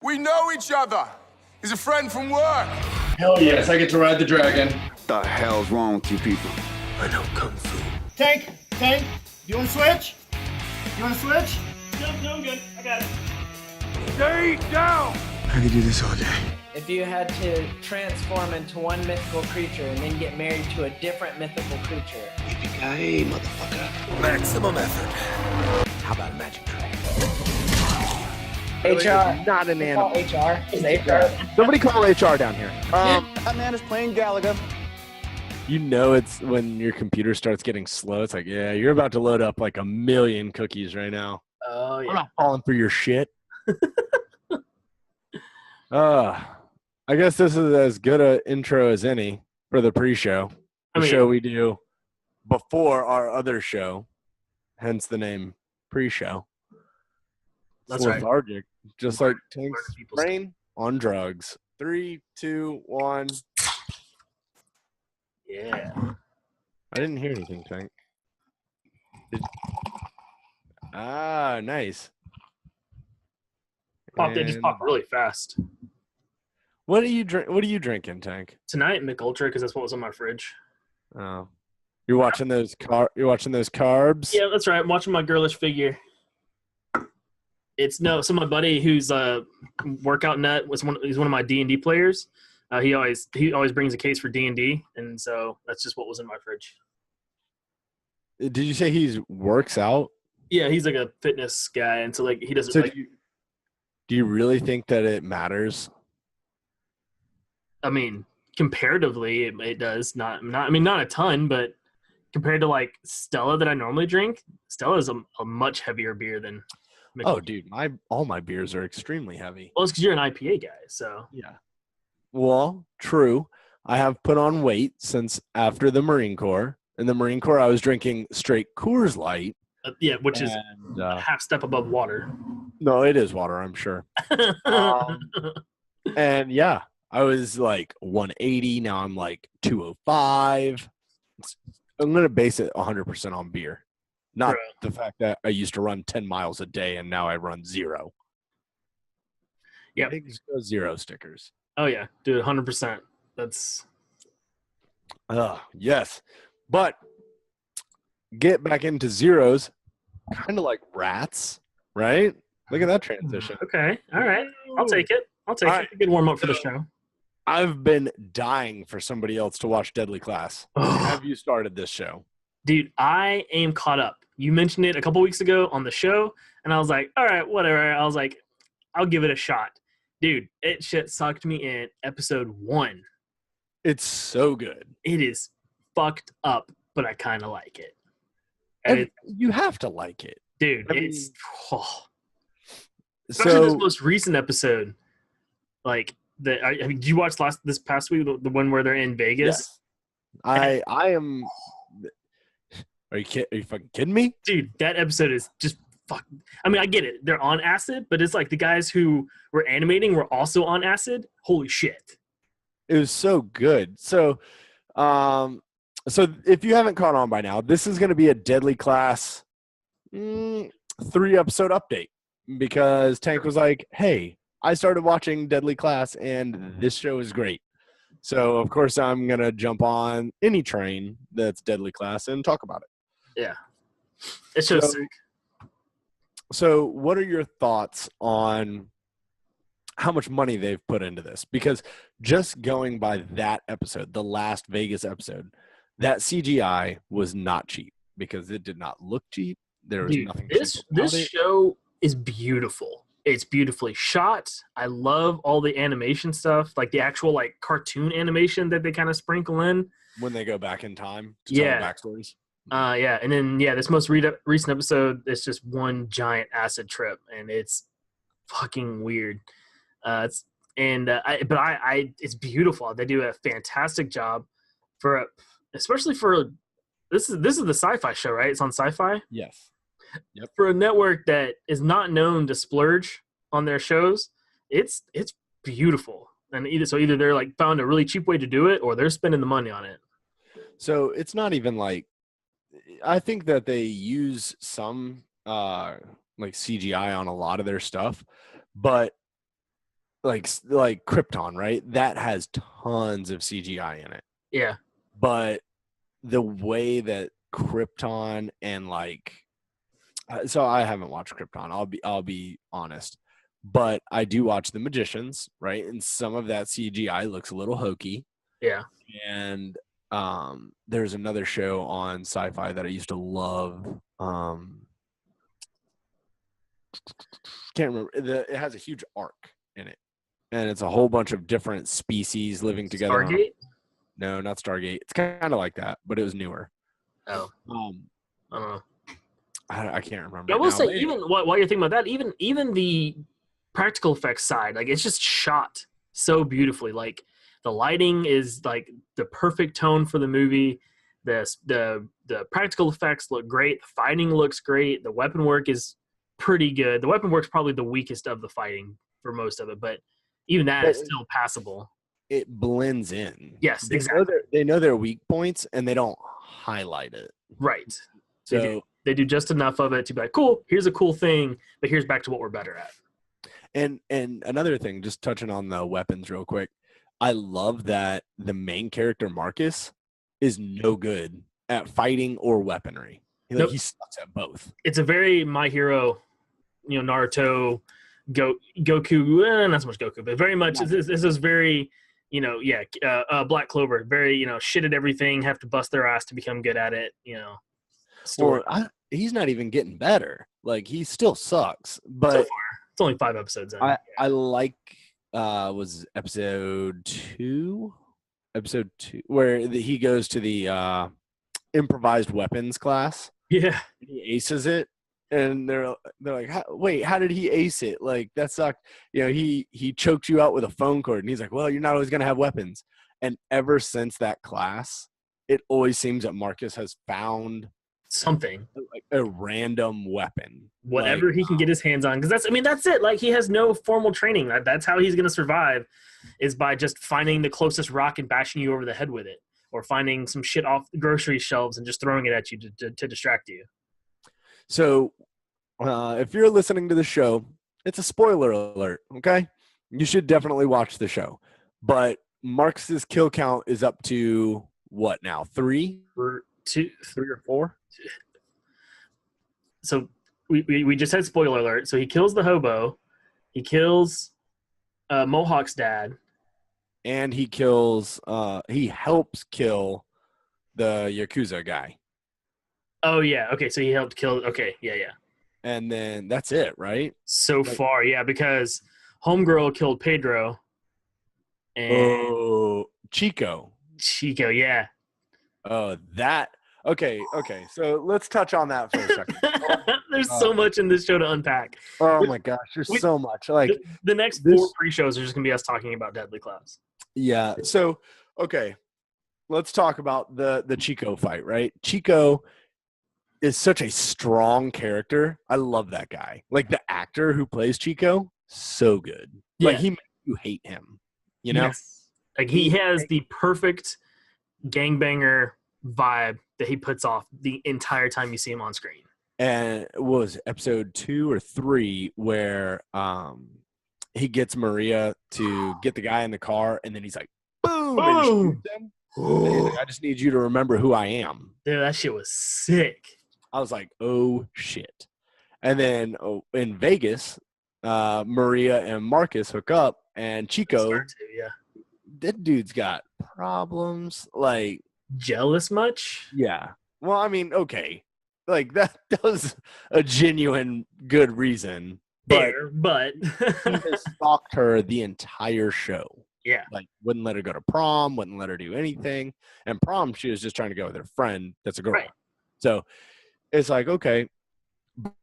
We know each other. He's a friend from work. Hell yes, I get to ride the dragon. What the hell's wrong with you people? I know Kung Fu. Tank, you want to switch? You want to switch? No, I'm good. I got it. Stay down! I could do this all day. If you had to transform into one mythical creature and then get married to a different mythical creature. Yippee-ki-yay, motherfucker. Maximum effort. How about a magic trick? HR. Not an animal. HR. Is HR. Somebody call HR down here. That man is playing Galaga. You know it's when your computer starts getting slow. It's like, yeah, you're about to load up like 1,000,000 cookies right now. Oh, yeah. I'm not falling for your shit. I guess this is as good an intro as any for the pre-show. The show we do before our other show, hence the name pre-show. That's right. Lethargic, just like Tank's brain on drugs. 3, 2, 1. Yeah. I didn't hear anything, Tank. Nice. They just popped really fast. What are you drinking, Tank? Tonight, Mick Ultra, because that's what was on my fridge. Oh, you're watching those carbs. Yeah, that's right. I'm watching my girlish figure. So my buddy who's a workout nut he's one of my D&D players. He always brings a case for D&D, and so that's just what was in my fridge. Did you say he works out? Yeah, he's like a fitness guy, and so like he doesn't. So like, do you really think that it matters? I mean, comparatively, it does not a ton, but compared to like Stella that I normally drink, Stella is a much heavier beer than. Mick Oh, Ultra. dude, all my beers are extremely heavy. Well, it's because you're an IPA guy, so. Yeah. Well, true. I have put on weight since after the Marine Corps. In the Marine Corps, I was drinking straight Coors Light. Yeah, which is a half step above water. No, it is water, I'm sure. And yeah, I was like 180. Now I'm like 205. I'm going to base it 100% on beer. Not the fact that I used to run 10 miles a day and now I run 0. Yeah. Zero stickers. Oh, yeah. Dude, 100%. That's. Yes. But get back into zeros, kind of like rats, right? Look at that transition. Okay. All right. I'll take it. All right. A good warm up for the show. I've been dying for somebody else to watch Deadly Class. Have you started this show? Dude, I am caught up. You mentioned it a couple weeks ago on the show, and I was like, all right, whatever. I was like, I'll give it a shot. Dude, it shit sucked me in episode 1. It's so good. It is fucked up, but I kind of like it. And you have to like it. Dude, Especially this most recent episode. Like, did you watch this past week, the one where they're in Vegas? Yes. I am. Are you fucking kidding me? Dude, that episode is just fuck. I mean, I get it. They're on acid, but it's like the guys who were animating were also on acid. Holy shit. It was so good. So if you haven't caught on by now, this is going to be a Deadly Class 3-episode update because Tank was like, hey, I started watching Deadly Class and this show is great. So, of course, I'm going to jump on any train that's Deadly Class and talk about it. Yeah. It's so sick. So, what are your thoughts on how much money they've put into this? Because just going by that episode, the last Vegas episode, that CGI was not cheap because it did not look cheap. There was nothing cheap about this show is beautiful. It's beautifully shot. I love all the animation stuff, like the actual like cartoon animation that they kind of sprinkle in when they go back in time to tell the backstories. Yeah, and then this most recent episode, it's just one giant acid trip, and it's fucking weird. It's beautiful. They do a fantastic job especially for this is the sci-fi show, right? It's on Sci-Fi. Yes. Yep. For a network that is not known to splurge on their shows, it's beautiful. And either they're like found a really cheap way to do it, or they're spending the money on it. So it's not even like, I think that they use some like CGI on a lot of their stuff, but like Krypton, right? That has tons of CGI in it. Yeah. But the way that Krypton and so I haven't watched Krypton. I'll be honest, but I do watch The Magicians, right? And some of that CGI looks a little hokey. Yeah. And there's another show on Sci-Fi that I used to love. Can't remember. It has a huge arc in it, and it's a whole bunch of different species living together. Stargate? No, not Stargate. It's kind of like that, but it was newer. Oh. I don't know. I can't remember. I will now. say, even while you're thinking about that, even the practical effects side, like it's just shot so beautifully. Like the lighting is like the perfect tone for the movie. The practical effects look great. The fighting looks great. The weapon work is pretty good. The weapon work's probably the weakest of the fighting for most of it, but even that is still passable. It blends in. Yes, exactly. They know their weak points, and they don't highlight it. Right. So they do just enough of it to be like, cool, here's a cool thing, but here's back to what we're better at. And another thing, just touching on the weapons real quick, I love that the main character, Marcus, is no good at fighting or weaponry. Nope. He sucks at both. It's a very My Hero, Naruto, Goku, not so much Goku, but very much, this is very, Black Clover, very, shit at everything, have to bust their ass to become good at it, story. He's not even getting better. Like, he still sucks. But so far, it's only 5 episodes in. I like, was episode 2, where he goes to the improvised weapons class. Yeah. He aces it. And they're like, wait, how did he ace it? Like, that sucked. He choked you out with a phone cord. And he's like, well, you're not always going to have weapons. And ever since that class, it always seems that Marcus has found something, like a random weapon. Whatever he can get his hands on. Because that's it. Like, he has no formal training. That's how he's going to survive, is by just finding the closest rock and bashing you over the head with it. Or finding some shit off the grocery shelves and just throwing it at you to distract you. So, if you're listening to the show, it's a spoiler alert, okay? You should definitely watch the show. But Marcus's kill count is up to what now? 3? 3 or 4? So we just had spoiler alert. So he kills the hobo. He kills Mohawk's dad. And he kills he helps kill the Yakuza guy. Oh, yeah. Okay, so he helped kill. Okay, yeah. And then that's it, right? So far, yeah, because Homegirl killed Pedro. And Chico, yeah. Oh, that. Okay. So let's touch on that for a second. There's so much in this show to unpack. Oh, my gosh. There's so much. Like the next 4 pre-shows are just going to be us talking about Deadly Class. Yeah. So, okay. Let's talk about the Chico fight, right? Chico is such a strong character. I love that guy. Like, the actor who plays Chico, so good. Yeah. Like, he makes you hate him, Yes. Like, he has the perfect gangbanger vibe that he puts off the entire time you see him on screen. And it was episode 2 or 3 where he gets Maria to get the guy in the car, and then he's like, boom! And shoots him. And he's like, I just need you to remember who I am. Dude, that shit was sick. I was like, oh, shit. And then in Vegas, Maria and Marcus hook up, and Chico, that dude's got problems. Like, jealous much? Yeah. Well, I mean, okay. Like, that was a genuine good reason. But he has stalked her the entire show. Yeah. Like, wouldn't let her go to prom, wouldn't let her do anything. And prom, she was just trying to go with her friend that's a girl. Right. So it's like, okay.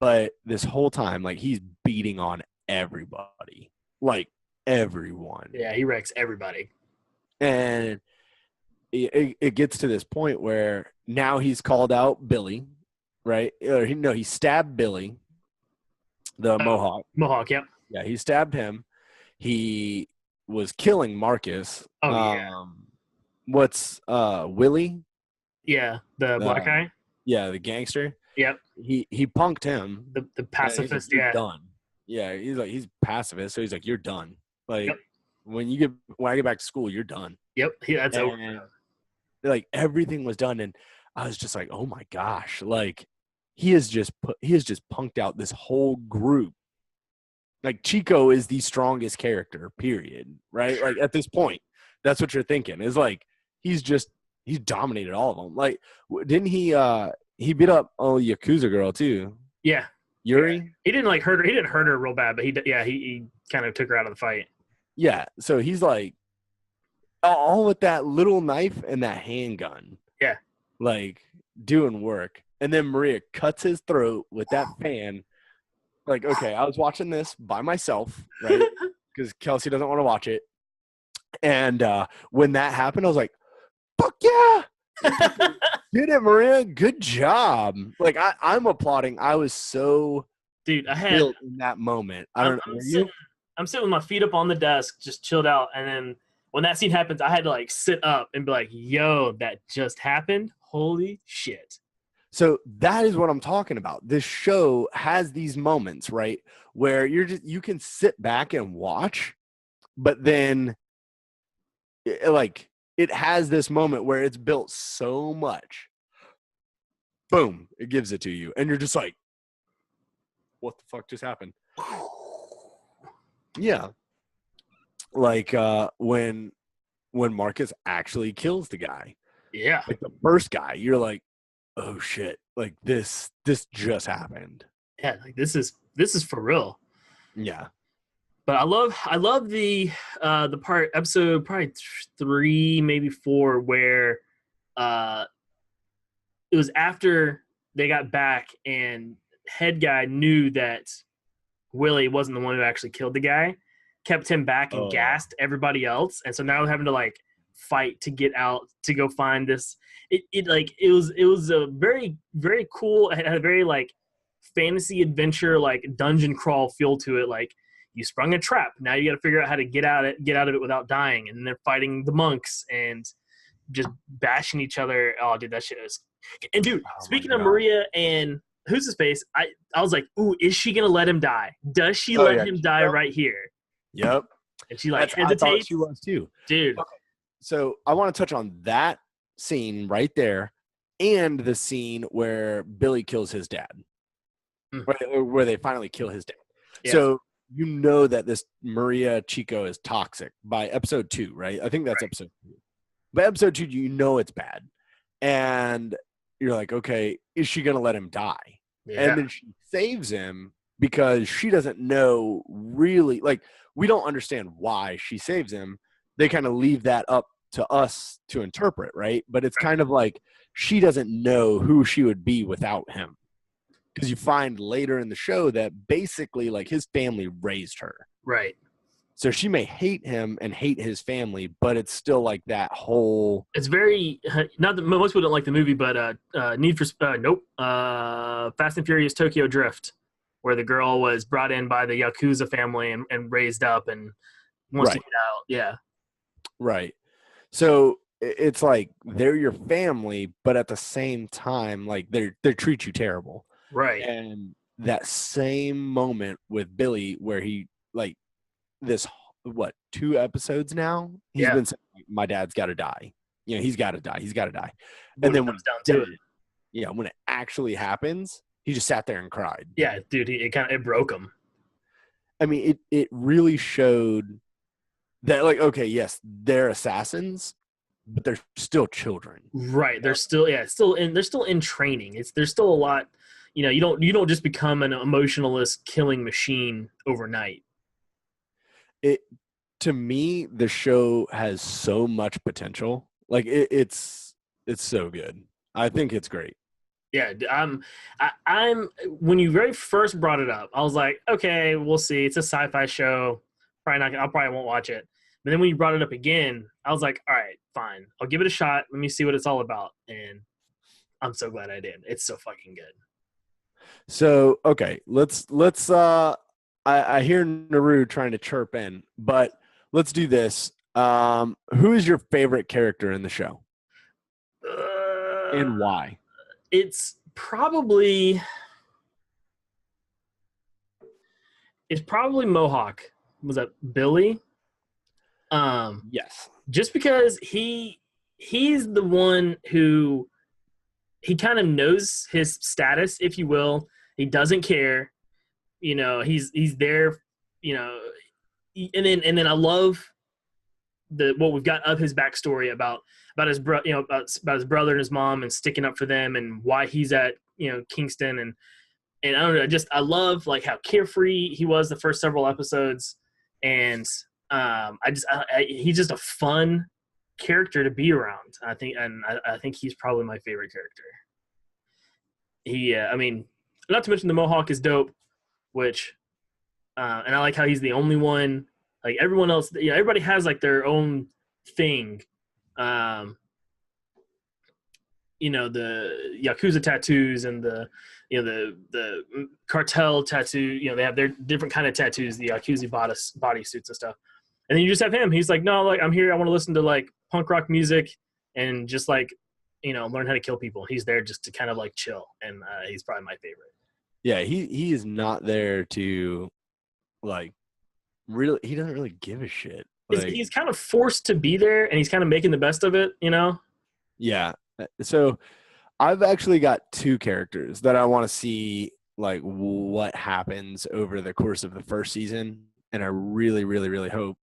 But this whole time, like, he's beating on everybody. Like, everyone. Yeah, he wrecks everybody. And it gets to this point where now he's called out Billy, right? He stabbed Billy, the Mohawk. Mohawk, yep. Yeah, he stabbed him. He was killing Marcus. Oh, yeah. What's Willie? Yeah, the black guy? Yeah, the gangster. Yep. He punked him. The pacifist, You're yeah. done. Yeah, he's pacifist, so he's like, you're done. Like Yep. when I get back to school, you're done. Yep. That's over. And, like everything was done, and I was just like, oh my gosh, like he has just punked out this whole group. Like Chico is the strongest character, period. Right? Like at this point, that's what you're thinking. Is like he's dominated all of them. Like didn't he beat up Yakuza girl too? Yeah. Yuri? Yeah. He didn't like hurt her. He didn't hurt her real bad, but he kind of took her out of the fight. Yeah. So he's like all with that little knife and that handgun. Yeah. Like doing work. And then Maria cuts his throat with that fan. Like, okay, I was watching this by myself, right? Because Kelsey doesn't want to watch it. And when that happened, I was like, fuck yeah. Did it, Maria. Good job. Like, I'm applauding. I was so Dude, built in that moment. I'm sitting with my feet up on the desk, just chilled out. And then when that scene happens, I had to like sit up and be like, yo, that just happened. Holy shit. So that is what I'm talking about. This show has these moments, right, where you can sit back and watch, but then it has this moment where it's built so much. Boom, it gives it to you. And you're just like, what the fuck just happened? Yeah. Like when Marcus actually kills the guy. Yeah. Like the first guy, you're like, oh shit, like this just happened. Yeah, like this is for real. Yeah. But I love the part episode probably 3, maybe 4, where it was after they got back and head guy knew that Willie wasn't the one who actually killed the guy, kept him back and gassed everybody else, and so now they're having to like fight to get out to go find this. It was a very, very cool. It had a very like fantasy adventure, like dungeon crawl feel to it. Like you sprung a trap, now you got to figure out how to get out of it without dying, and they're fighting the monks and just bashing each other. Oh, dude, that shit is. And dude, speaking of Maria and who's his face, I was like, ooh, is she gonna let him die? Does she let him die right here? Yep. And she like I thought hesitates. she was too, Dude. Okay. So I want to touch on that scene right there, and the scene where Billy kills his dad, where they finally kill his dad. Yeah. So you know that this Maria Chico is toxic by episode 2, right? I think that's right. Episode 2. By episode 2, you know it's bad, and you're like, okay, is she gonna let him die? Yeah. And then she saves him because she doesn't know really, like, we don't understand why she saves him. They kind of leave that up to us to interpret, right? But it's kind of like she doesn't know who she would be without him. Because you find later in the show that basically like his family raised her. Right. So she may hate him and hate his family, but it's still like that whole. It's very not that most people don't like the movie, but Fast and Furious Tokyo Drift, where the girl was brought in by the Yakuza family and raised up and wants to get out. Yeah. Right. So it's like they're your family, but at the same time, like they treat you terrible. Right. And that same moment with Billy where he like this 2 episodes now he's been saying my dad's got to die. You know, he's got to die. And then when it comes down to it, yeah, when it actually happens, he just sat there and cried. Yeah, dude, it broke him. I mean, it really showed that, like, okay, yes, they're assassins, but they're still children. Right. They're still they're still in training. There's still a lot, you know, you don't just become an emotionalist killing machine overnight. To me, the show has so much potential. Like it's so good. I think it's great. Yeah, I'm when you very first brought it up, I was like, okay, we'll see. It's a sci-fi show. I probably won't watch it. But then when you brought it up again, I was like, all right, fine. I'll give it a shot. Let me see what it's all about. And I'm so glad I did. It's so fucking good. So, okay, let's I hear Naru trying to chirp in, but let's do this. Who is your favorite character in the show? And why? It's probably Mohawk. Was that Billy? Yes. Just because he's the one who he kind of knows his status, if you will. He doesn't care. He's there, and then I love what we've got of his backstory about his about his brother and his mom and sticking up for them and why he's at Kingston and I don't know, I love like how carefree he was the first several episodes, and he's just a fun character to be around. I think he's probably my favorite character. Not to mention the Mohawk is dope, which and I like how he's the only one. Like everyone else, everybody has like their own thing. The Yakuza tattoos and the cartel tattoo. They have their different kind of tattoos, the Yakuza body suits and stuff. And then you just have him. He's like, no, like I'm here. I want to listen to like punk rock music and just like learn how to kill people. He's there just to kind of like chill, and he's probably my favorite. Yeah, he is not there to like really. He doesn't really give a shit. Like, he's kind of forced to be there, and he's kind of making the best of it. Yeah. So I've actually got two characters that I want to see like what happens over the course of the first season, and I really, really, really hope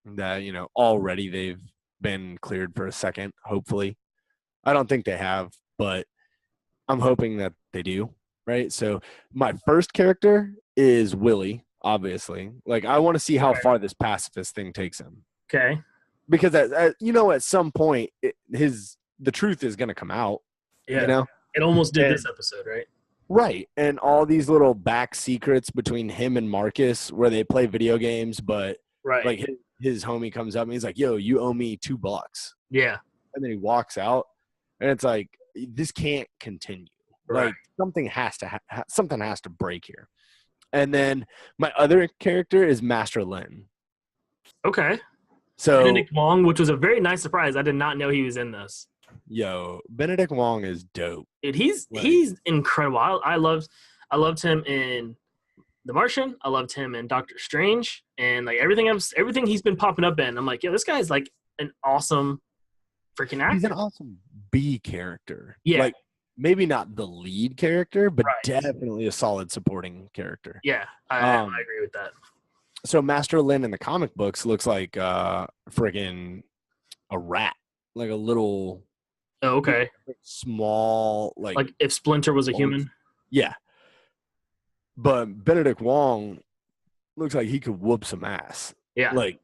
that already they've been cleared for a second. Hopefully, I don't think they have, but I'm hoping that they do. Right. So my first character is Willie. Obviously, like I want to see how far this pacifist thing takes him. Okay. Because at some point, the truth is going to come out. Yeah. It almost did this episode, right? Right. And all these little back secrets between him and Marcus where they play video games, but like his homie comes up and he's like, yo, you owe me $2. Yeah. And then he walks out and it's like, this can't continue. Right. Like something has to break here. And then my other character is Master Lin. Okay. So Benedict Wong, which was a very nice surprise. I did not know he was in this. Yo, Benedict Wong is dope. Dude, he's incredible. I loved him in The Martian. I loved him in Doctor Strange, and like everything he's been popping up in. I'm like, yo, this guy's like an awesome freaking actor. He's an awesome B character. Yeah. Like maybe not the lead character, but Right. definitely a solid supporting character. Yeah, I agree with that. So Master Lin in the comic books looks like friggin' a rat, like a little okay. small, Like if Splinter was a human. Yeah. But Benedict Wong looks like he could whoop some ass. Yeah. Like,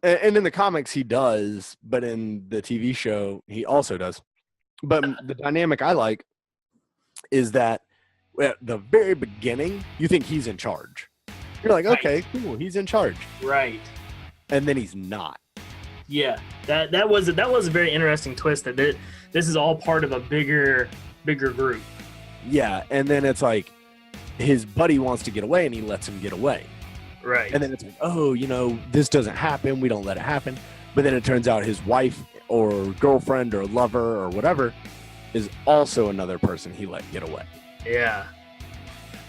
and in the comics he does, but in the TV show he also does. But the dynamic I like is that at the very beginning you think he's in charge. You're like, okay, cool, he's in charge. Right. And then he's not. Yeah. That was a very interesting twist that this is all part of a bigger group. Yeah, and then it's like his buddy wants to get away and he lets him get away. Right. And then it's like, oh, this doesn't happen. We don't let it happen. But then it turns out his wife or girlfriend or lover or whatever is also another person he let get away. Yeah.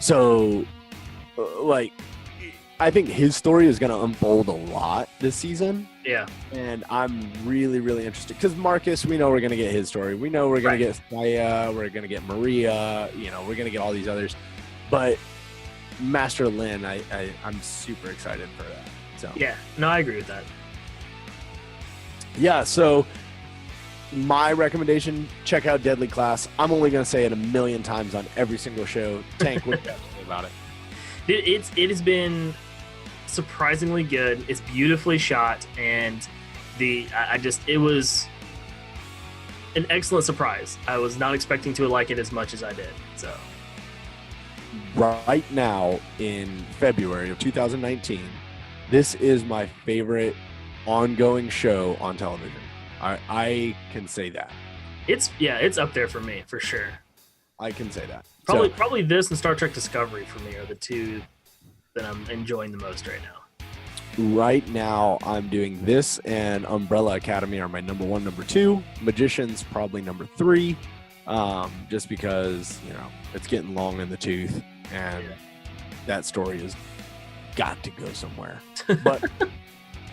So, like, I think his story is going to unfold a lot this season. Yeah. And I'm really, really interested. Because Marcus, we know we're going to get his story. We know we're going to get Saya. We're going to get Maria. We're going to get all these others. But Master Lin, I'm super excited for that. So Yeah. No, I agree with that. Yeah, so my recommendation, check out Deadly Class. I'm only going to say it a million times on every single show. Tank, what do you have to say about it? It has been surprisingly good. It's beautifully shot, and it was an excellent surprise. I was not expecting to like it as much as I did. So right now in February of 2019, this is my favorite ongoing show on television. I can say that. It's up there for me for sure. I can say that. Probably this and Star Trek Discovery for me are the two that I'm enjoying the most right now. Right now, I'm doing this and Umbrella Academy are my number 1, number 2. Magicians probably number 3, just because it's getting long in the tooth and that story has got to go somewhere. But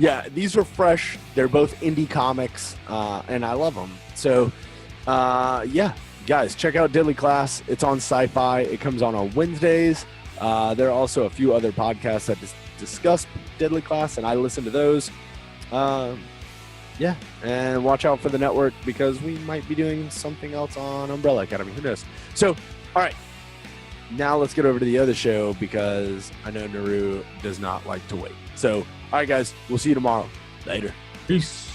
yeah, these are fresh. They're both indie comics, and I love them. So, yeah, guys, check out Deadly Class. It's on Sci-Fi. It comes on Wednesdays. There are also a few other podcasts that discuss Deadly Class, and I listen to those. Yeah, and watch out for the network because we might be doing something else on Umbrella Academy. Who knows? So, all right. Now let's get over to the other show because I know Naru does not like to wait. So, all right, guys, we'll see you tomorrow. Later. Peace.